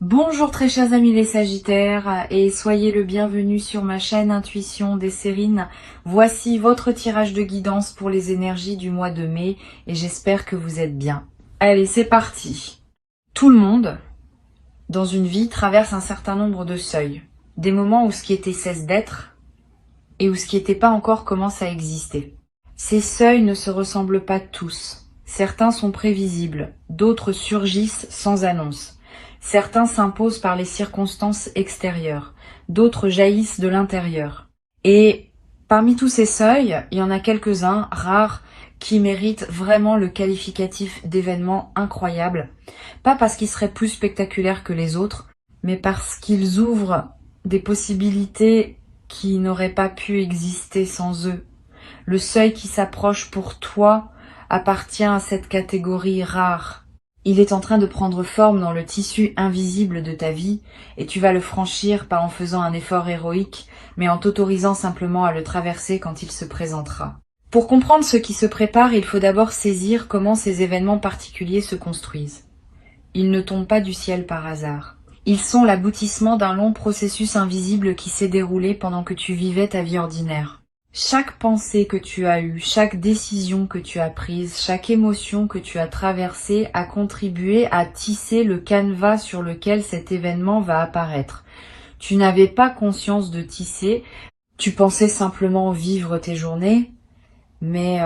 Bonjour très chers amis les Sagittaires et soyez le bienvenu sur ma chaîne Intuition des Sérines. Voici votre tirage de guidance pour les énergies du mois de mai et j'espère que vous êtes bien. Allez, c'est parti. Tout le monde, dans une vie, traverse un certain nombre de seuils. Des moments où ce qui était cesse d'être et où ce qui n'était pas encore commence à exister. Ces seuils ne se ressemblent pas tous. Certains sont prévisibles, d'autres surgissent sans annonce. Certains s'imposent par les circonstances extérieures, d'autres jaillissent de l'intérieur. Et parmi tous ces seuils, il y en a quelques-uns, rares, qui méritent vraiment le qualificatif d'événements incroyables. Pas parce qu'ils seraient plus spectaculaires que les autres, mais parce qu'ils ouvrent des possibilités qui n'auraient pas pu exister sans eux. Le seuil qui s'approche pour toi appartient à cette catégorie rare. Il est en train de prendre forme dans le tissu invisible de ta vie et tu vas le franchir pas en faisant un effort héroïque, mais en t'autorisant simplement à le traverser quand il se présentera. Pour comprendre ce qui se prépare, il faut d'abord saisir comment ces événements particuliers se construisent. Ils ne tombent pas du ciel par hasard. Ils sont l'aboutissement d'un long processus invisible qui s'est déroulé pendant que tu vivais ta vie ordinaire. Chaque pensée que tu as eue, chaque décision que tu as prise, chaque émotion que tu as traversée a contribué à tisser le canevas sur lequel cet événement va apparaître. Tu n'avais pas conscience de tisser, tu pensais simplement vivre tes journées, mais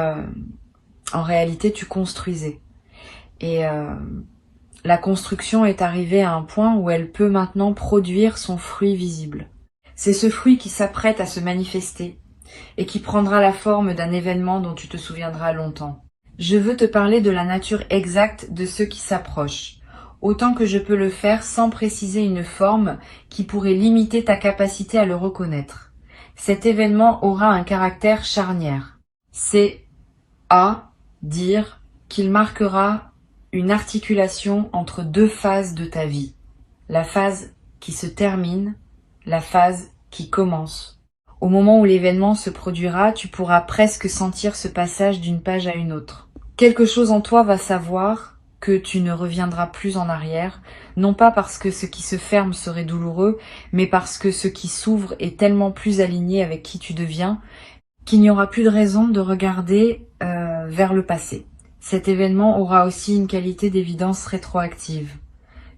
en réalité tu construisais. Et la construction est arrivée à un point où elle peut maintenant produire son fruit visible. C'est ce fruit qui s'apprête à se manifester et qui prendra la forme d'un événement dont tu te souviendras longtemps. Je veux te parler de la nature exacte de ce qui s'approche, autant que je peux le faire sans préciser une forme qui pourrait limiter ta capacité à le reconnaître. Cet événement aura un caractère charnière. C'est à dire qu'il marquera une articulation entre deux phases de ta vie. La phase qui se termine, la phase qui commence. Au moment où l'événement se produira, tu pourras presque sentir ce passage d'une page à une autre. Quelque chose en toi va savoir que tu ne reviendras plus en arrière, non pas parce que ce qui se ferme serait douloureux, mais parce que ce qui s'ouvre est tellement plus aligné avec qui tu deviens, qu'il n'y aura plus de raison de regarder vers le passé. Cet événement aura aussi une qualité d'évidence rétroactive.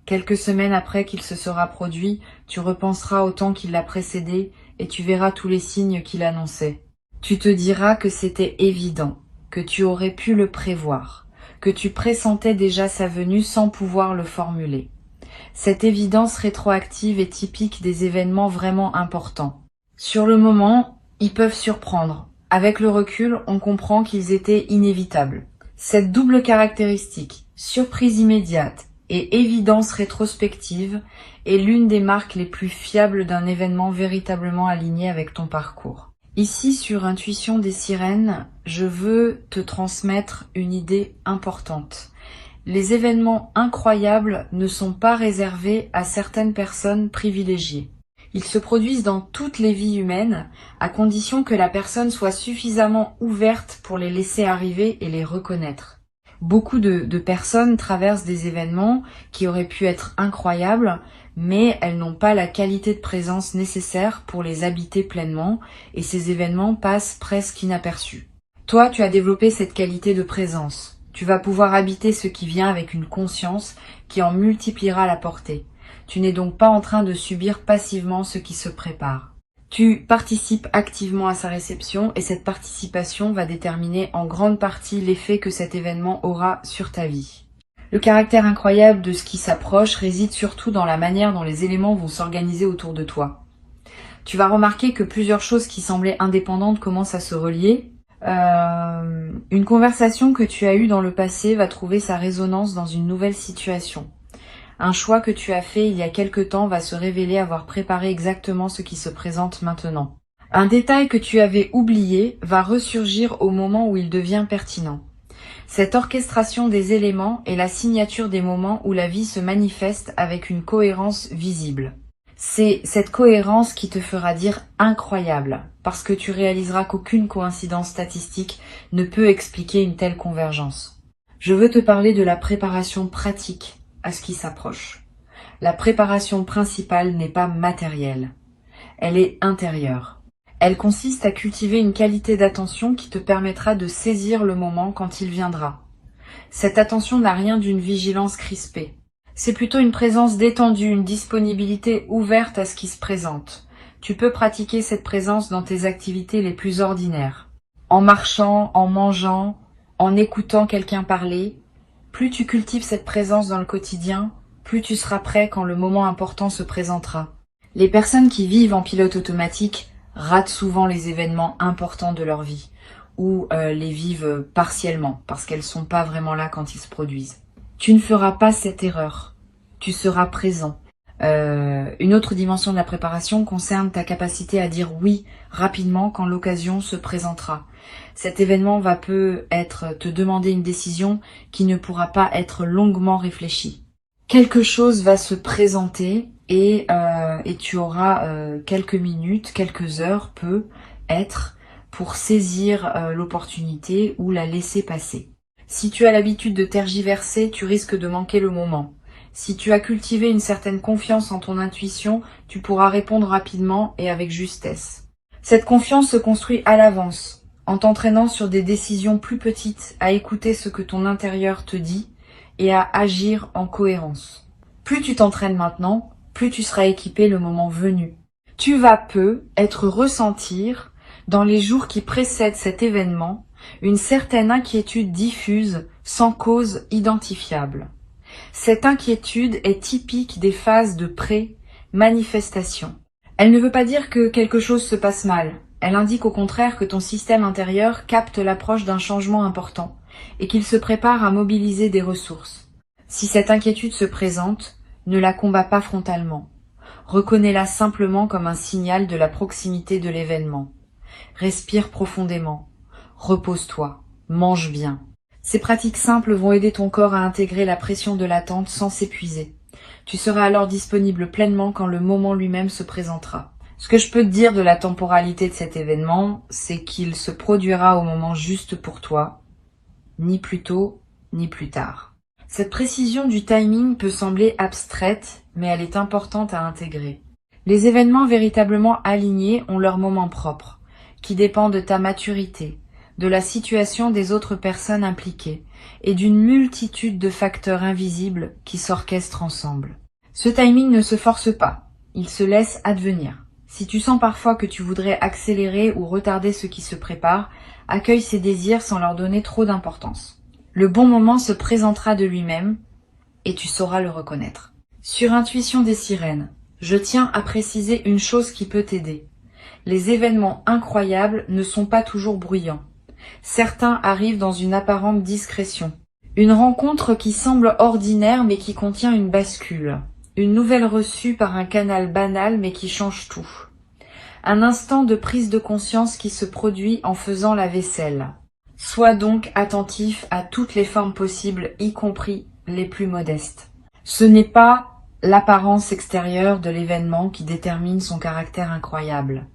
Quelques semaines après qu'il se sera produit, tu repenseras au temps qui l'a précédé et tu verras tous les signes qu'il annonçait. Tu te diras que c'était évident, que tu aurais pu le prévoir, que tu pressentais déjà sa venue sans pouvoir le formuler. Cette évidence rétroactive est typique des événements vraiment importants. Sur le moment, ils peuvent surprendre. Avec le recul, on comprend qu'ils étaient inévitables. Cette double caractéristique, surprise immédiate et évidence rétrospective, est l'une des marques les plus fiables d'un événement véritablement aligné avec ton parcours. Ici, sur Intuition des Sirènes, je veux te transmettre une idée importante. Les événements incroyables ne sont pas réservés à certaines personnes privilégiées. Ils se produisent dans toutes les vies humaines, à condition que la personne soit suffisamment ouverte pour les laisser arriver et les reconnaître. Beaucoup de personnes traversent des événements qui auraient pu être incroyables, mais elles n'ont pas la qualité de présence nécessaire pour les habiter pleinement, et ces événements passent presque inaperçus. Toi, tu as développé cette qualité de présence. Tu vas pouvoir habiter ce qui vient avec une conscience qui en multipliera la portée. Tu n'es donc pas en train de subir passivement ce qui se prépare. Tu participes activement à sa réception et cette participation va déterminer en grande partie l'effet que cet événement aura sur ta vie. Le caractère incroyable de ce qui s'approche réside surtout dans la manière dont les éléments vont s'organiser autour de toi. Tu vas remarquer que plusieurs choses qui semblaient indépendantes commencent à se relier. Une conversation que tu as eue dans le passé va trouver sa résonance dans une nouvelle situation. Un choix que tu as fait il y a quelque temps va se révéler avoir préparé exactement ce qui se présente maintenant. Un détail que tu avais oublié va ressurgir au moment où il devient pertinent. Cette orchestration des éléments est la signature des moments où la vie se manifeste avec une cohérence visible. C'est cette cohérence qui te fera dire incroyable, parce que tu réaliseras qu'aucune coïncidence statistique ne peut expliquer une telle convergence. Je veux te parler de la préparation pratique à ce qui s'approche. La préparation principale n'est pas matérielle, elle est intérieure. Elle consiste à cultiver une qualité d'attention qui te permettra de saisir le moment quand il viendra. Cette attention n'a rien d'une vigilance crispée. C'est plutôt une présence détendue, une disponibilité ouverte à ce qui se présente. Tu peux pratiquer cette présence dans tes activités les plus ordinaires. En marchant, en mangeant, en écoutant quelqu'un parler. Plus tu cultives cette présence dans le quotidien, plus tu seras prêt quand le moment important se présentera. Les personnes qui vivent en pilote automatique ratent souvent les événements importants de leur vie, ou les vivent partiellement, parce qu'elles sont pas vraiment là quand ils se produisent. Tu ne feras pas cette erreur, tu seras présent. Une autre dimension de la préparation concerne ta capacité à dire oui rapidement quand l'occasion se présentera. Cet événement va peut-être te demander une décision qui ne pourra pas être longuement réfléchie. Quelque chose va se présenter et tu auras quelques minutes, quelques heures, peut-être, pour saisir l'opportunité ou la laisser passer. Si tu as l'habitude de tergiverser, tu risques de manquer le moment. Si tu as cultivé une certaine confiance en ton intuition, tu pourras répondre rapidement et avec justesse. Cette confiance se construit à l'avance, en t'entraînant sur des décisions plus petites, à écouter ce que ton intérieur te dit et à agir en cohérence. Plus tu t'entraînes maintenant, plus tu seras équipé le moment venu. Tu vas être ressentir, dans les jours qui précèdent cet événement, une certaine inquiétude diffuse, sans cause identifiable. Cette inquiétude est typique des phases de pré-manifestation. Elle ne veut pas dire que quelque chose se passe mal. Elle indique au contraire que ton système intérieur capte l'approche d'un changement important et qu'il se prépare à mobiliser des ressources. Si cette inquiétude se présente, ne la combats pas frontalement. Reconnais-la simplement comme un signal de la proximité de l'événement. Respire profondément. Repose-toi. Mange bien. Ces pratiques simples vont aider ton corps à intégrer la pression de l'attente sans s'épuiser. Tu seras alors disponible pleinement quand le moment lui-même se présentera. Ce que je peux te dire de la temporalité de cet événement, c'est qu'il se produira au moment juste pour toi, ni plus tôt, ni plus tard. Cette précision du timing peut sembler abstraite, mais elle est importante à intégrer. Les événements véritablement alignés ont leur moment propre, qui dépend de ta maturité, de la situation des autres personnes impliquées et d'une multitude de facteurs invisibles qui s'orchestrent ensemble. Ce timing ne se force pas, il se laisse advenir. Si tu sens parfois que tu voudrais accélérer ou retarder ce qui se prépare, accueille ces désirs sans leur donner trop d'importance. Le bon moment se présentera de lui-même et tu sauras le reconnaître. Sur Intuition des sirènes, je tiens à préciser une chose qui peut t'aider. Les événements incroyables ne sont pas toujours bruyants. Certains arrivent dans une apparente discrétion. Une rencontre qui semble ordinaire mais qui contient une bascule. Une nouvelle reçue par un canal banal mais qui change tout. Un instant de prise de conscience qui se produit en faisant la vaisselle. Sois donc attentif à toutes les formes possibles, y compris les plus modestes. Ce n'est pas l'apparence extérieure de l'événement qui détermine son caractère incroyable.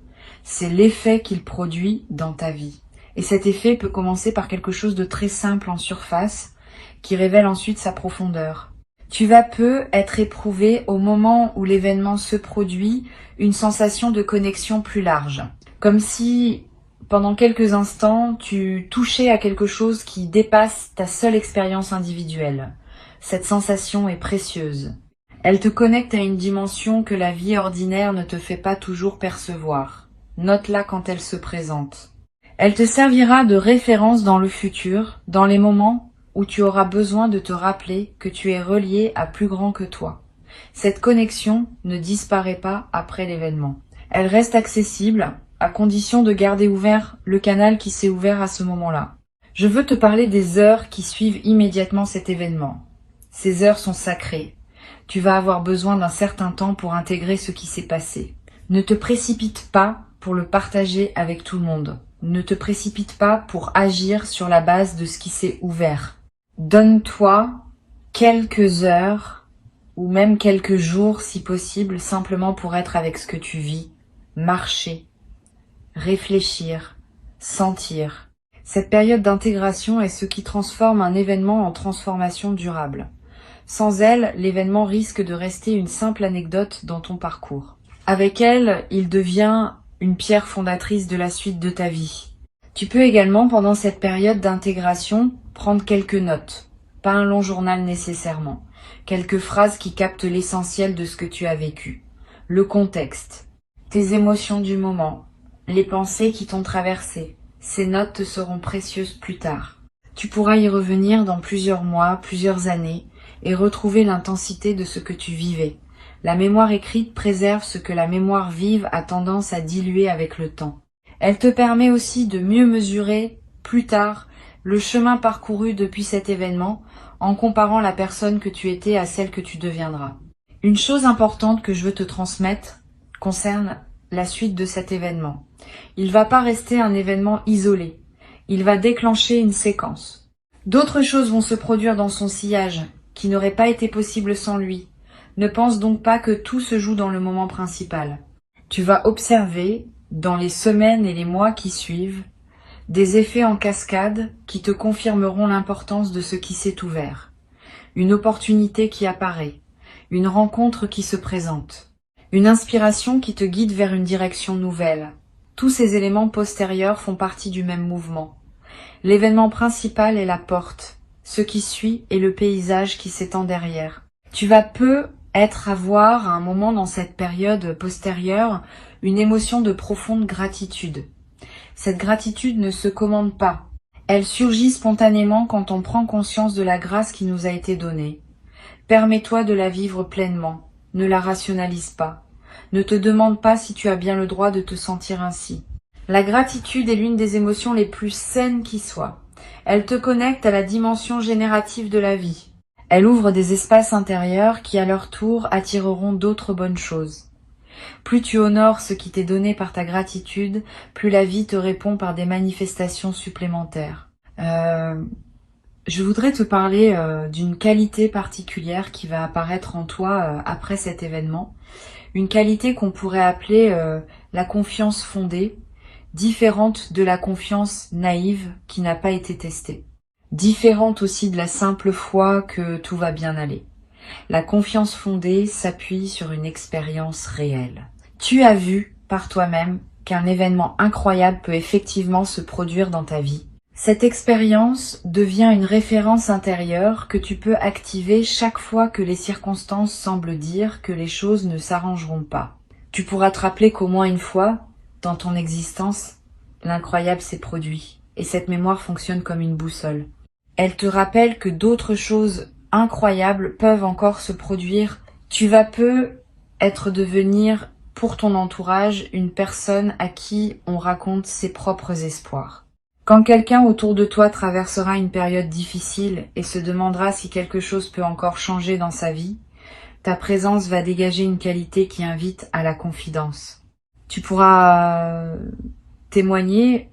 C'est l'effet qu'il produit dans ta vie. Et cet effet peut commencer par quelque chose de très simple en surface, qui révèle ensuite sa profondeur. Tu vas être éprouvé au moment où l'événement se produit, une sensation de connexion plus large. Comme si, pendant quelques instants, tu touchais à quelque chose qui dépasse ta seule expérience individuelle. Cette sensation est précieuse. Elle te connecte à une dimension que la vie ordinaire ne te fait pas toujours percevoir. Note-la quand elle se présente. Elle te servira de référence dans le futur, dans les moments où tu auras besoin de te rappeler que tu es relié à plus grand que toi. Cette connexion ne disparaît pas après l'événement. Elle reste accessible, à condition de garder ouvert le canal qui s'est ouvert à ce moment-là. Je veux te parler des heures qui suivent immédiatement cet événement. Ces heures sont sacrées. Tu vas avoir besoin d'un certain temps pour intégrer ce qui s'est passé. Ne te précipite pas pour le partager avec tout le monde. Ne te précipite pas pour agir sur la base de ce qui s'est ouvert. Donne-toi quelques heures ou même quelques jours si possible, simplement pour être avec ce que tu vis, marcher, réfléchir, sentir. Cette période d'intégration est ce qui transforme un événement en transformation durable. Sans elle, l'événement risque de rester une simple anecdote dans ton parcours. Avec elle, il devient une pierre fondatrice de la suite de ta vie. Tu peux également, pendant cette période d'intégration, prendre quelques notes. Pas un long journal nécessairement. Quelques phrases qui captent l'essentiel de ce que tu as vécu. Le contexte, tes émotions du moment, les pensées qui t'ont traversé. Ces notes te seront précieuses plus tard. Tu pourras y revenir dans plusieurs mois, plusieurs années, et retrouver l'intensité de ce que tu vivais. La mémoire écrite préserve ce que la mémoire vive a tendance à diluer avec le temps. Elle te permet aussi de mieux mesurer, plus tard, le chemin parcouru depuis cet événement, en comparant la personne que tu étais à celle que tu deviendras. Une chose importante que je veux te transmettre concerne la suite de cet événement. Il ne va pas rester un événement isolé. Il va déclencher une séquence. D'autres choses vont se produire dans son sillage, qui n'auraient pas été possibles sans lui. Ne pense donc pas que tout se joue dans le moment principal. Tu vas observer, dans les semaines et les mois qui suivent, des effets en cascade qui te confirmeront l'importance de ce qui s'est ouvert. Une opportunité qui apparaît, une rencontre qui se présente, une inspiration qui te guide vers une direction nouvelle. Tous ces éléments postérieurs font partie du même mouvement. L'événement principal est la porte, ce qui suit est le paysage qui s'étend derrière. Tu vas avoir à un moment dans cette période postérieure une émotion de profonde gratitude. Cette gratitude ne se commande pas. Elle surgit spontanément quand on prend conscience de la grâce qui nous a été donnée. Permets-toi de la vivre pleinement. Ne la rationalise pas. Ne te demande pas si tu as bien le droit de te sentir ainsi. La gratitude est l'une des émotions les plus saines qui soient. Elle te connecte à la dimension générative de la vie. Elle ouvre des espaces intérieurs qui, à leur tour, attireront d'autres bonnes choses. Plus tu honores ce qui t'est donné par ta gratitude, plus la vie te répond par des manifestations supplémentaires. Je voudrais te parler d'une qualité particulière qui va apparaître en toi après cet événement. Une qualité qu'on pourrait appeler la confiance fondée, différente de la confiance naïve qui n'a pas été testée. Différente aussi de la simple foi que tout va bien aller. La confiance fondée s'appuie sur une expérience réelle. Tu as vu par toi-même qu'un événement incroyable peut effectivement se produire dans ta vie. Cette expérience devient une référence intérieure que tu peux activer chaque fois que les circonstances semblent dire que les choses ne s'arrangeront pas. Tu pourras te rappeler qu'au moins une fois, dans ton existence, l'incroyable s'est produit, et cette mémoire fonctionne comme une boussole. Elle te rappelle que d'autres choses incroyables peuvent encore se produire. Tu vas devenir pour ton entourage une personne à qui on raconte ses propres espoirs. Quand quelqu'un autour de toi traversera une période difficile et se demandera si quelque chose peut encore changer dans sa vie, ta présence va dégager une qualité qui invite à la confidence. Tu pourras témoigner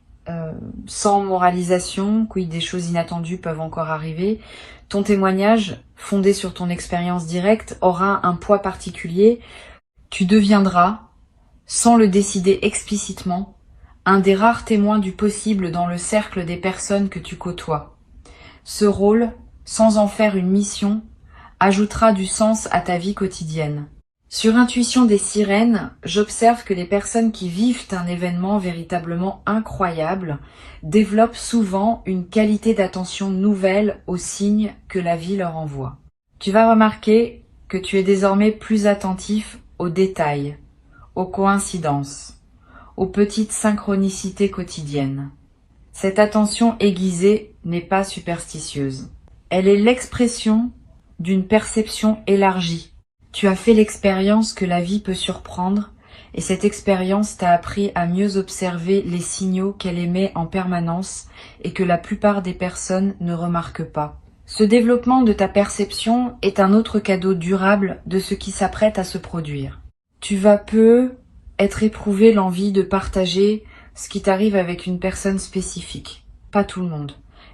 sans moralisation, oui, des choses inattendues peuvent encore arriver. Ton témoignage, fondé sur ton expérience directe, aura un poids particulier. Tu deviendras, sans le décider explicitement, un des rares témoins du possible dans le cercle des personnes que tu côtoies. Ce rôle, sans en faire une mission, ajoutera du sens à ta vie quotidienne. Sur Intuition des sirènes, j'observe que les personnes qui vivent un événement véritablement incroyable développent souvent une qualité d'attention nouvelle aux signes que la vie leur envoie. Tu vas remarquer que tu es désormais plus attentif aux détails, aux coïncidences, aux petites synchronicités quotidiennes. Cette attention aiguisée n'est pas superstitieuse. Elle est l'expression d'une perception élargie. Tu as fait l'expérience que la vie peut surprendre et cette expérience t'a appris à mieux observer les signaux qu'elle émet en permanence et que la plupart des personnes ne remarquent pas. Ce développement de ta perception est un autre cadeau durable de ce qui s'apprête à se produire. Tu vas être éprouvé l'envie de partager ce qui t'arrive avec une personne spécifique. Pas tout le monde.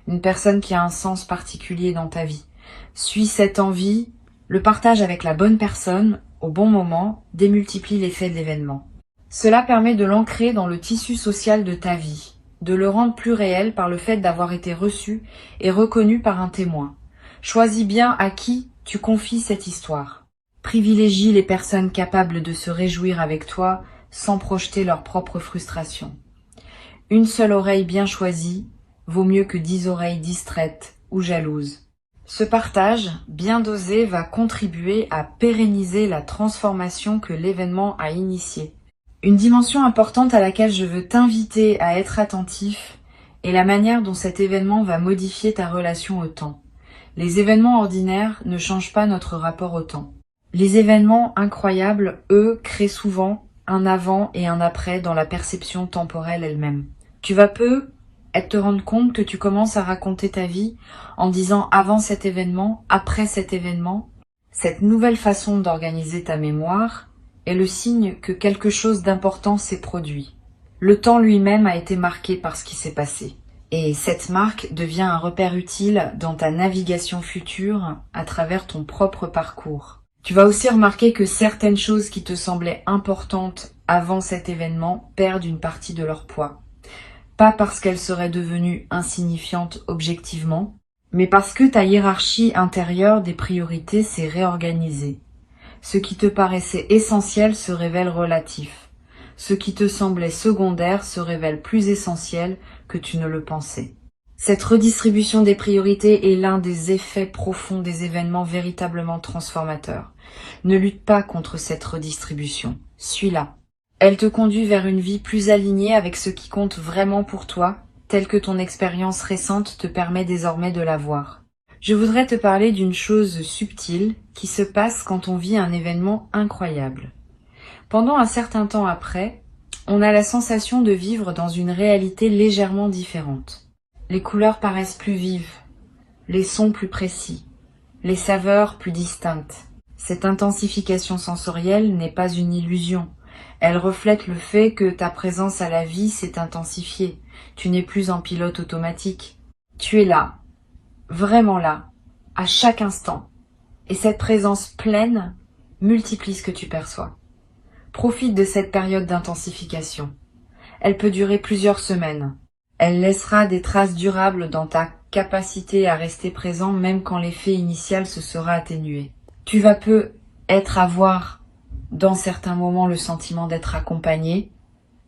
Une personne qui a un sens particulier dans ta vie. Suis cette envie, le partage avec la bonne personne, au bon moment, démultiplie l'effet de l'événement. Cela permet de l'ancrer dans le tissu social de ta vie, de le rendre plus réel par le fait d'avoir été reçu et reconnu par un témoin. Choisis bien à qui Tu confies cette histoire. Privilégie les personnes capables de se réjouir avec toi sans projeter leur propre frustration. Une seule oreille bien choisie vaut mieux que 10 oreilles distraites ou jalouses. Ce partage, bien dosé, va contribuer à pérenniser la transformation que l'événement a initiée. Une dimension importante à laquelle je veux t'inviter à être attentif est la manière dont cet événement va modifier ta relation au temps. Les événements ordinaires ne changent pas notre rapport au temps. Les événements incroyables, eux, créent souvent un avant et un après dans la perception temporelle elle-même. Tu vas peu te rendre compte que tu commences à raconter ta vie en disant avant cet événement, après cet événement. Cette nouvelle façon d'organiser ta mémoire est le signe que quelque chose d'important s'est produit. Le temps lui-même a été marqué par ce qui s'est passé. Et cette marque devient un repère utile dans ta navigation future à travers ton propre parcours. Tu vas aussi remarquer que certaines choses qui te semblaient importantes avant cet événement perdent une partie de leur poids. Pas parce qu'elles seraient devenues insignifiantes objectivement, mais parce que ta hiérarchie intérieure des priorités s'est réorganisée. Ce qui te paraissait essentiel se révèle relatif. Ce qui te semblait secondaire se révèle plus essentiel que tu ne le pensais. Cette redistribution des priorités est l'un des effets profonds des événements véritablement transformateurs. Ne lutte pas contre cette redistribution. Suis-la. Elle te conduit vers une vie plus alignée avec ce qui compte vraiment pour toi, tel que ton expérience récente te permet désormais de la voir. Je voudrais te parler d'une chose subtile qui se passe quand on vit un événement incroyable. Pendant un certain temps après, on a la sensation de vivre dans une réalité légèrement différente. Les couleurs paraissent plus vives, les sons plus précis, les saveurs plus distinctes. Cette intensification sensorielle n'est pas une illusion. Elle reflète le fait que ta présence à la vie s'est intensifiée. Tu n'es plus en pilote automatique. Tu es là, vraiment là, à chaque instant. Et cette présence pleine multiplie ce que tu perçois. Profite de cette période d'intensification. Elle peut durer plusieurs semaines. Elle laissera des traces durables dans ta capacité à rester présent même quand l'effet initial se sera atténué. Tu vas peu avoir dans certains moments le sentiment d'être accompagné,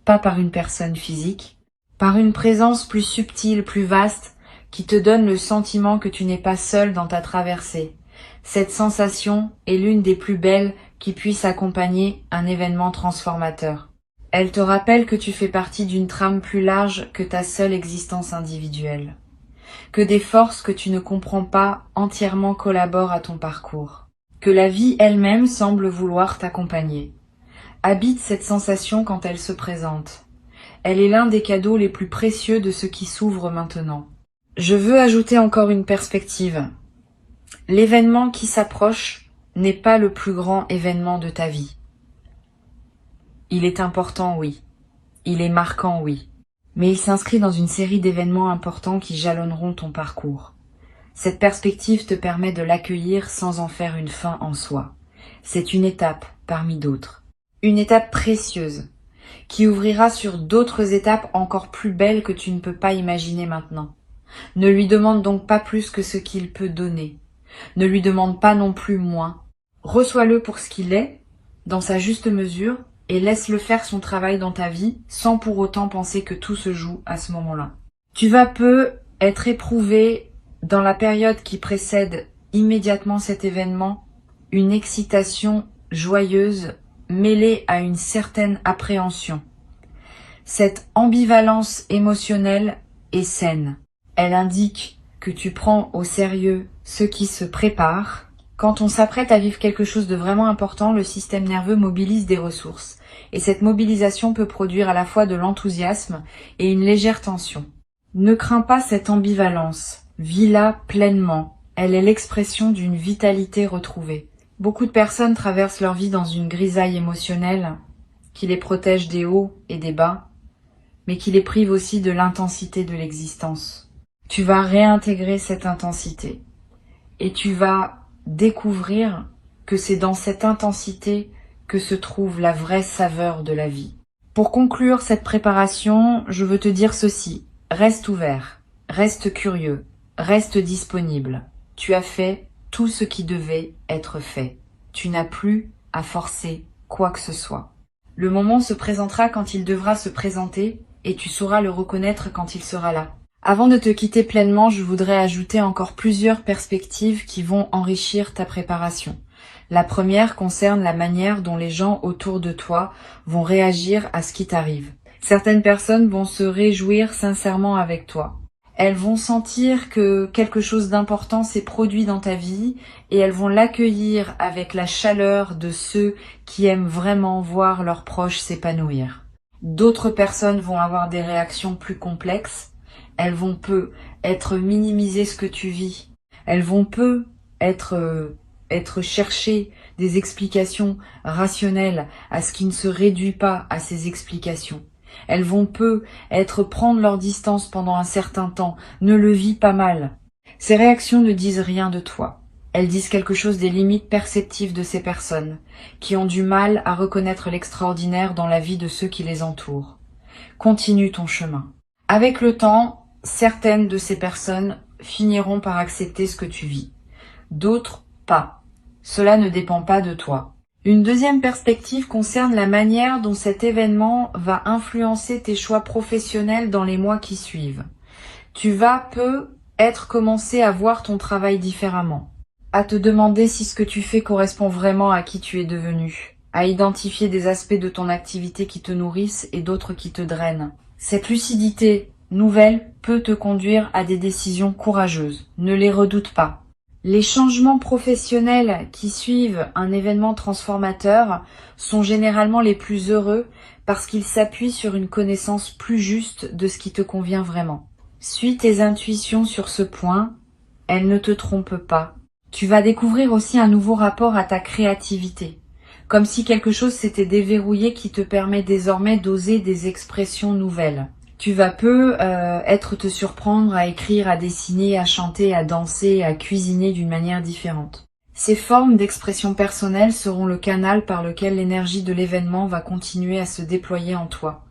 pas par une personne physique, par une présence plus subtile, plus vaste, qui te donne le sentiment que tu n'es pas seul dans ta traversée. Cette sensation est l'une des plus belles qui puisse accompagner un événement transformateur. Elle te rappelle que tu fais partie d'une trame plus large que ta seule existence individuelle, que des forces que tu ne comprends pas entièrement collaborent à ton parcours, que la vie elle-même semble vouloir t'accompagner. Habite cette sensation quand elle se présente. Elle est l'un des cadeaux les plus précieux de ce qui s'ouvre maintenant. Je veux ajouter encore une perspective. L'événement qui s'approche n'est pas le plus grand événement de ta vie. Il est important, oui. Il est marquant, oui. Mais il s'inscrit dans une série d'événements importants qui jalonneront ton parcours. Cette perspective te permet de l'accueillir sans en faire une fin en soi. C'est une étape parmi d'autres. Une étape précieuse, qui ouvrira sur d'autres étapes encore plus belles que tu ne peux pas imaginer maintenant. Ne lui demande donc pas plus que ce qu'il peut donner. Ne lui demande pas non plus moins. Reçois-le pour ce qu'il est, dans sa juste mesure, et laisse-le faire son travail dans ta vie, sans pour autant penser que tout se joue à ce moment-là. Tu vas peu être éprouvé dans la période qui précède immédiatement cet événement, une excitation joyeuse mêlée à une certaine appréhension. Cette ambivalence émotionnelle est saine. Elle indique que tu prends au sérieux ce qui se prépare. Quand on s'apprête à vivre quelque chose de vraiment important, le système nerveux mobilise des ressources. Et cette mobilisation peut produire à la fois de l'enthousiasme et une légère tension. Ne crains pas cette ambivalence. Vis-la pleinement. Elle est l'expression d'une vitalité retrouvée. Beaucoup de personnes traversent leur vie dans une grisaille émotionnelle qui les protège des hauts et des bas, mais qui les prive aussi de l'intensité de l'existence. Tu vas réintégrer cette intensité et tu vas découvrir que c'est dans cette intensité que se trouve la vraie saveur de la vie. Pour conclure cette préparation, je veux te dire ceci. Reste ouvert, reste curieux, reste disponible. Tu as fait tout ce qui devait être fait. Tu n'as plus à forcer quoi que ce soit. Le moment se présentera quand il devra se présenter et tu sauras le reconnaître quand il sera là. Avant de te quitter pleinement, je voudrais ajouter encore plusieurs perspectives qui vont enrichir ta préparation. La première concerne la manière dont les gens autour de toi vont réagir à ce qui t'arrive. Certaines personnes vont se réjouir sincèrement avec toi. Elles vont sentir que quelque chose d'important s'est produit dans ta vie et elles vont l'accueillir avec la chaleur de ceux qui aiment vraiment voir leurs proches s'épanouir. D'autres personnes vont avoir des réactions plus complexes. Elles vont peu être minimiser ce que tu vis. Elles vont peu être chercher des explications rationnelles à ce qui ne se réduit pas à ces explications. Elles vont peu prendre leur distance pendant un certain temps. Ne le vis pas mal. Ces réactions ne disent rien de toi. Elles disent quelque chose des limites perceptives de ces personnes, qui ont du mal à reconnaître l'extraordinaire dans la vie de ceux qui les entourent. Continue ton chemin. Avec le temps, certaines de ces personnes finiront par accepter ce que tu vis. D'autres, pas. Cela ne dépend pas de toi. Une deuxième perspective concerne la manière dont cet événement va influencer tes choix professionnels dans les mois qui suivent. Tu vas peut-être commencer à voir ton travail différemment, à te demander si ce que tu fais correspond vraiment à qui tu es devenu, à identifier des aspects de ton activité qui te nourrissent et d'autres qui te drainent. Cette lucidité nouvelle peut te conduire à des décisions courageuses. Ne les redoute pas. Les changements professionnels qui suivent un événement transformateur sont généralement les plus heureux parce qu'ils s'appuient sur une connaissance plus juste de ce qui te convient vraiment. Suis tes intuitions sur ce point, elles ne te trompent pas. Tu vas découvrir aussi un nouveau rapport à ta créativité, comme si quelque chose s'était déverrouillé qui te permet désormais d'oser des expressions nouvelles. Tu vas te surprendre à écrire, à dessiner, à chanter, à danser, à cuisiner d'une manière différente. Ces formes d'expression personnelle seront le canal par lequel l'énergie de l'événement va continuer à se déployer en toi.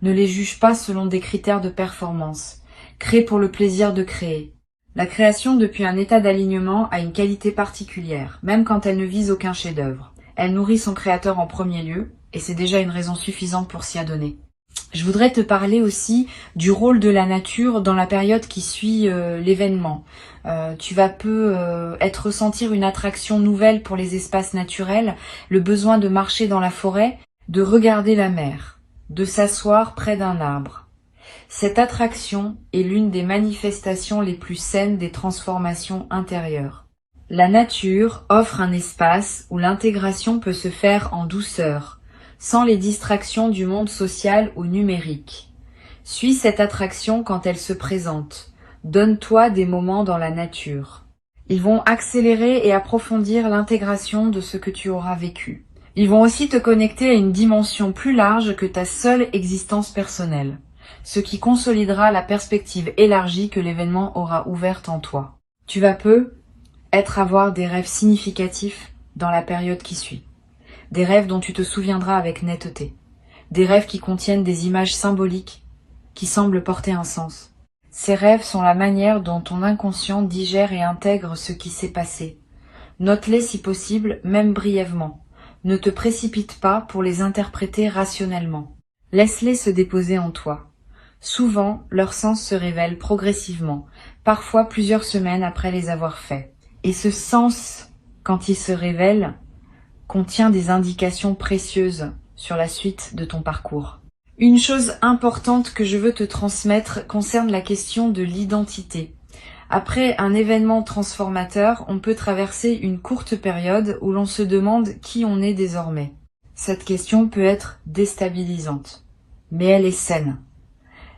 Ne les juge pas selon des critères de performance. Crée pour le plaisir de créer. La création depuis un état d'alignement a une qualité particulière, même quand elle ne vise aucun chef-d'œuvre. Elle nourrit son créateur en premier lieu, et c'est déjà une raison suffisante pour s'y adonner. Je voudrais te parler aussi du rôle de la nature dans la période qui suit l'événement. Tu vas ressentir une attraction nouvelle pour les espaces naturels, le besoin de marcher dans la forêt, de regarder la mer, de s'asseoir près d'un arbre. Cette attraction est l'une des manifestations les plus saines des transformations intérieures. La nature offre un espace où l'intégration peut se faire en douceur, sans les distractions du monde social ou numérique. Suis cette attraction quand elle se présente. Donne-toi des moments dans la nature. Ils vont accélérer et approfondir l'intégration de ce que tu auras vécu. Ils vont aussi te connecter à une dimension plus large que ta seule existence personnelle, ce qui consolidera la perspective élargie que l'événement aura ouverte en toi. Tu vas avoir des rêves significatifs dans la période qui suit. Des rêves dont tu te souviendras avec netteté. Des rêves qui contiennent des images symboliques qui semblent porter un sens. Ces rêves sont la manière dont ton inconscient digère et intègre ce qui s'est passé. Note-les si possible, même brièvement. Ne te précipite pas pour les interpréter rationnellement. Laisse-les se déposer en toi. Souvent, leur sens se révèle progressivement, parfois plusieurs semaines après les avoir faits. Et ce sens, quand il se révèle, contient des indications précieuses sur la suite de ton parcours. Une chose importante que je veux te transmettre concerne la question de l'identité. Après un événement transformateur, on peut traverser une courte période où l'on se demande qui on est désormais. Cette question peut être déstabilisante, mais elle est saine.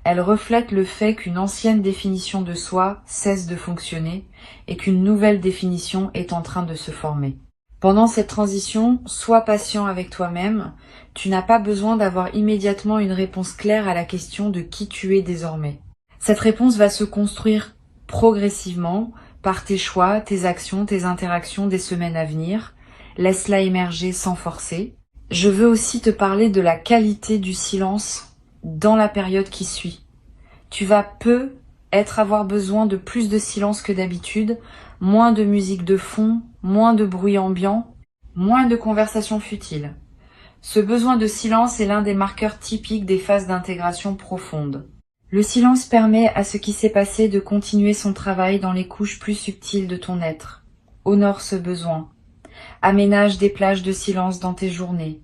Elle reflète le fait qu'une ancienne définition de soi cesse de fonctionner et qu'une nouvelle définition est en train de se former. Pendant cette transition, sois patient avec toi-même. Tu n'as pas besoin d'avoir immédiatement une réponse claire à la question de qui tu es désormais. Cette réponse va se construire progressivement par tes choix, tes actions, tes interactions des semaines à venir. Laisse-la émerger sans forcer. Je veux aussi te parler de la qualité du silence dans la période qui suit. Tu vas avoir besoin de plus de silence que d'habitude, moins de musique de fond, moins de bruit ambiant, moins de conversations futiles. Ce besoin de silence est l'un des marqueurs typiques des phases d'intégration profonde. Le silence permet à ce qui s'est passé de continuer son travail dans les couches plus subtiles de ton être. Honore ce besoin. Aménage des plages de silence dans tes journées.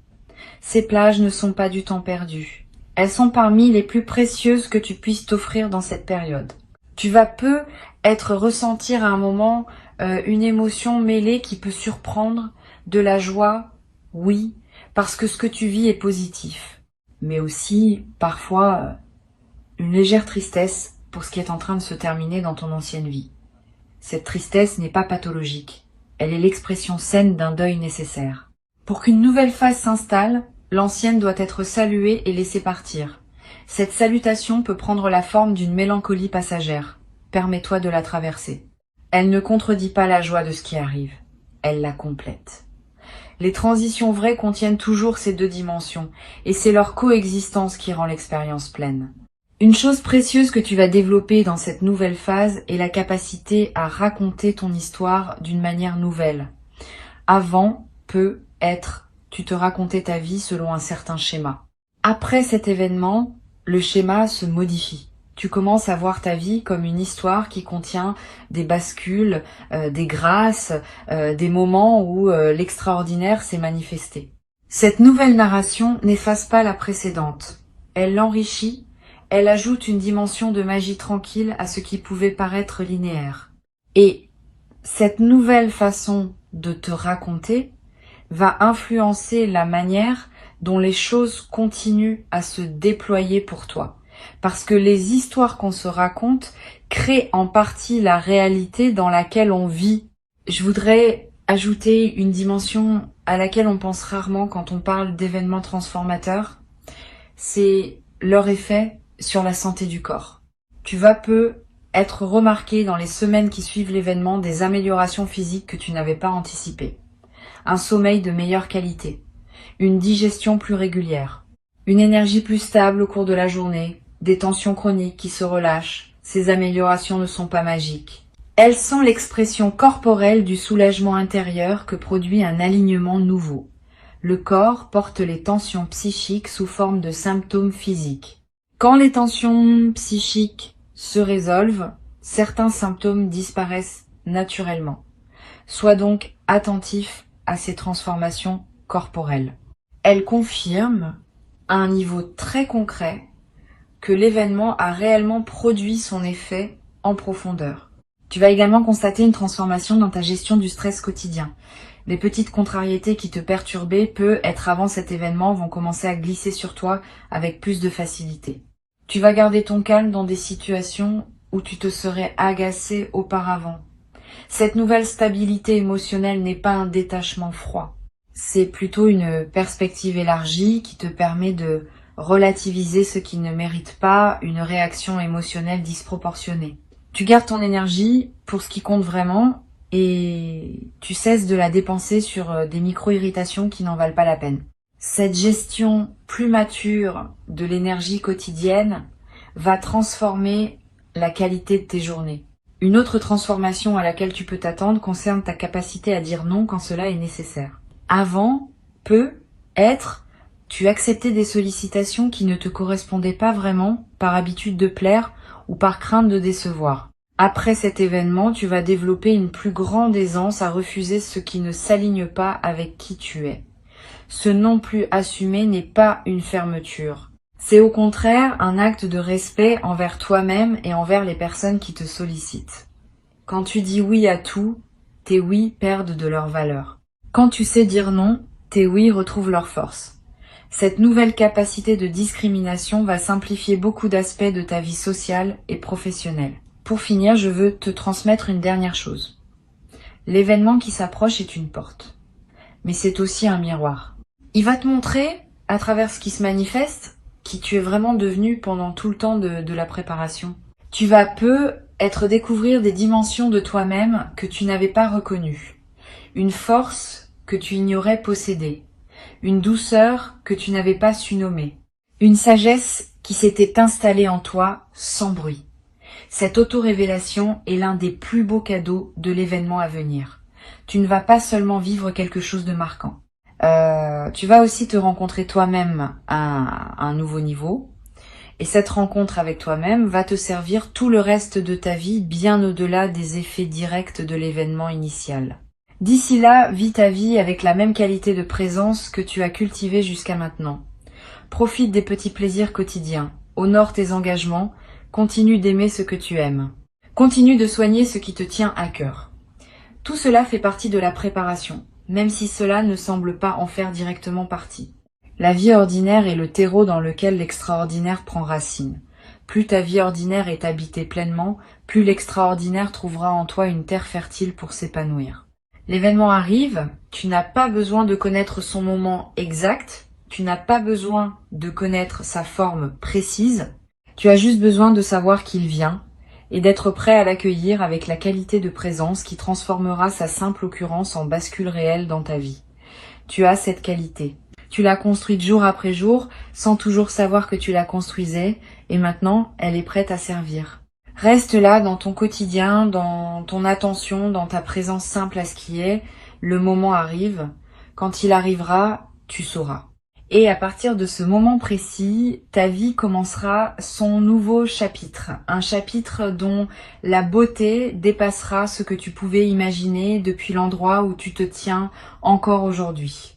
Ces plages ne sont pas du temps perdu. Elles sont parmi les plus précieuses que tu puisses t'offrir dans cette période. Tu vas ressentir à un moment une émotion mêlée qui peut surprendre, de la joie, oui, parce que ce que tu vis est positif, mais aussi parfois une légère tristesse pour ce qui est en train de se terminer dans ton ancienne vie. Cette tristesse n'est pas pathologique, elle est l'expression saine d'un deuil nécessaire. Pour qu'une nouvelle phase s'installe, l'ancienne doit être saluée et laissée partir. Cette salutation peut prendre la forme d'une mélancolie passagère. Permets-toi de la traverser. Elle ne contredit pas la joie de ce qui arrive, elle la complète. Les transitions vraies contiennent toujours ces deux dimensions, et c'est leur coexistence qui rend l'expérience pleine. Une chose précieuse que tu vas développer dans cette nouvelle phase est la capacité à raconter ton histoire d'une manière nouvelle. Avant, tu te racontais ta vie selon un certain schéma. Après cet événement, le schéma se modifie. Tu commences à voir ta vie comme une histoire qui contient des bascules, des grâces, des moments où l'extraordinaire s'est manifesté. Cette nouvelle narration n'efface pas la précédente. Elle l'enrichit, elle ajoute une dimension de magie tranquille à ce qui pouvait paraître linéaire. Et cette nouvelle façon de te raconter va influencer la manière dont les choses continuent à se déployer pour toi. Parce que les histoires qu'on se raconte créent en partie la réalité dans laquelle on vit. Je voudrais ajouter une dimension à laquelle on pense rarement quand on parle d'événements transformateurs. C'est leur effet sur la santé du corps. Tu vas être remarqué dans les semaines qui suivent l'événement des améliorations physiques que tu n'avais pas anticipées. Un sommeil de meilleure qualité, une digestion plus régulière, une énergie plus stable au cours de la journée, des tensions chroniques qui se relâchent. Ces améliorations ne sont pas magiques. Elles sont l'expression corporelle du soulagement intérieur que produit un alignement nouveau. Le corps porte les tensions psychiques sous forme de symptômes physiques. Quand les tensions psychiques se résolvent, certains symptômes disparaissent naturellement. Sois donc attentif à ces transformations corporelles. Elles confirment, à un niveau très concret, que l'événement a réellement produit son effet en profondeur. Tu vas également constater une transformation dans ta gestion du stress quotidien. Les petites contrariétés qui te perturbaient peut-être avant cet événement vont commencer à glisser sur toi avec plus de facilité. Tu vas garder ton calme dans des situations où tu te serais agacé auparavant. Cette nouvelle stabilité émotionnelle n'est pas un détachement froid. C'est plutôt une perspective élargie qui te permet de relativiser ce qui ne mérite pas une réaction émotionnelle disproportionnée. Tu gardes ton énergie pour ce qui compte vraiment et tu cesses de la dépenser sur des micro-irritations qui n'en valent pas la peine. Cette gestion plus mature de l'énergie quotidienne va transformer la qualité de tes journées. Une autre transformation à laquelle tu peux t'attendre concerne ta capacité à dire non quand cela est nécessaire. Avant, tu acceptais des sollicitations qui ne te correspondaient pas vraiment par habitude de plaire ou par crainte de décevoir. Après cet événement, tu vas développer une plus grande aisance à refuser ce qui ne s'aligne pas avec qui tu es. Ce non plus assumé n'est pas une fermeture. C'est au contraire un acte de respect envers toi-même et envers les personnes qui te sollicitent. Quand tu dis oui à tout, tes oui perdent de leur valeur. Quand tu sais dire non, tes oui retrouvent leur force. Cette nouvelle capacité de discrimination va simplifier beaucoup d'aspects de ta vie sociale et professionnelle. Pour finir, je veux te transmettre une dernière chose. L'événement qui s'approche est une porte, mais c'est aussi un miroir. Il va te montrer, à travers ce qui se manifeste, qui tu es vraiment devenu pendant tout le temps de la préparation. Tu vas découvrir des dimensions de toi-même que tu n'avais pas reconnues, une force que tu ignorais posséder, une douceur que tu n'avais pas su nommer, une sagesse qui s'était installée en toi sans bruit. Cette auto-révélation est l'un des plus beaux cadeaux de l'événement à venir. Tu ne vas pas seulement vivre quelque chose de marquant. Tu vas aussi te rencontrer toi-même à un nouveau niveau. Et cette rencontre avec toi-même va te servir tout le reste de ta vie, bien au-delà des effets directs de l'événement initial. D'ici là, vis ta vie avec la même qualité de présence que tu as cultivée jusqu'à maintenant. Profite des petits plaisirs quotidiens, honore tes engagements, continue d'aimer ce que tu aimes. Continue de soigner ce qui te tient à cœur. Tout cela fait partie de la préparation, même si cela ne semble pas en faire directement partie. La vie ordinaire est le terreau dans lequel l'extraordinaire prend racine. Plus ta vie ordinaire est habitée pleinement, plus l'extraordinaire trouvera en toi une terre fertile pour s'épanouir. L'événement arrive, tu n'as pas besoin de connaître son moment exact, tu n'as pas besoin de connaître sa forme précise, tu as juste besoin de savoir qu'il vient et d'être prêt à l'accueillir avec la qualité de présence qui transformera sa simple occurrence en bascule réelle dans ta vie. Tu as cette qualité. Tu l'as construite jour après jour sans toujours savoir que tu la construisais et maintenant elle est prête à servir. Reste là dans ton quotidien, dans ton attention, dans ta présence simple à ce qui est. Le moment arrive. Quand il arrivera, tu sauras. Et à partir de ce moment précis, ta vie commencera son nouveau chapitre. Un chapitre dont la beauté dépassera ce que tu pouvais imaginer depuis l'endroit où tu te tiens encore aujourd'hui.